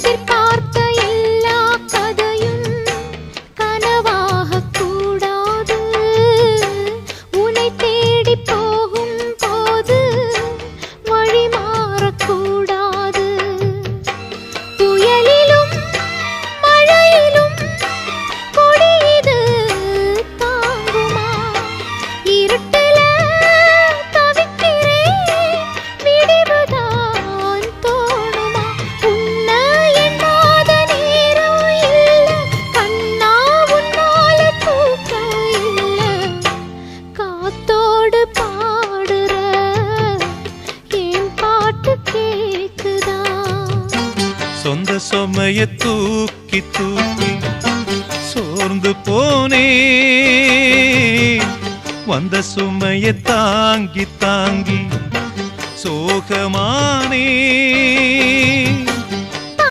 எதிர்பார்த்த எல்லா கதையும் கனவாக கூடாது. உன்னை தேடி போகும் போது வழி மாறக்கூடாது. புயலிலும் மழையிலும் கொடியது தாங்குமா? இருட்டுல தவிக்கிறேன், விடிவுதான் தோணுமா? உன்னை எண்ணாத நேரம் இல்ல கண்ணா, உன்னால தூக்கம் இல்ல. காத்தோடு பாடுற என் பாட்டு கேக்குதா? சொந்த சுமைய தூக்கி தூக்கி சோர்ந்து போனே, வந்த சுமைய தாங்கி தாங்கி சோகமானே.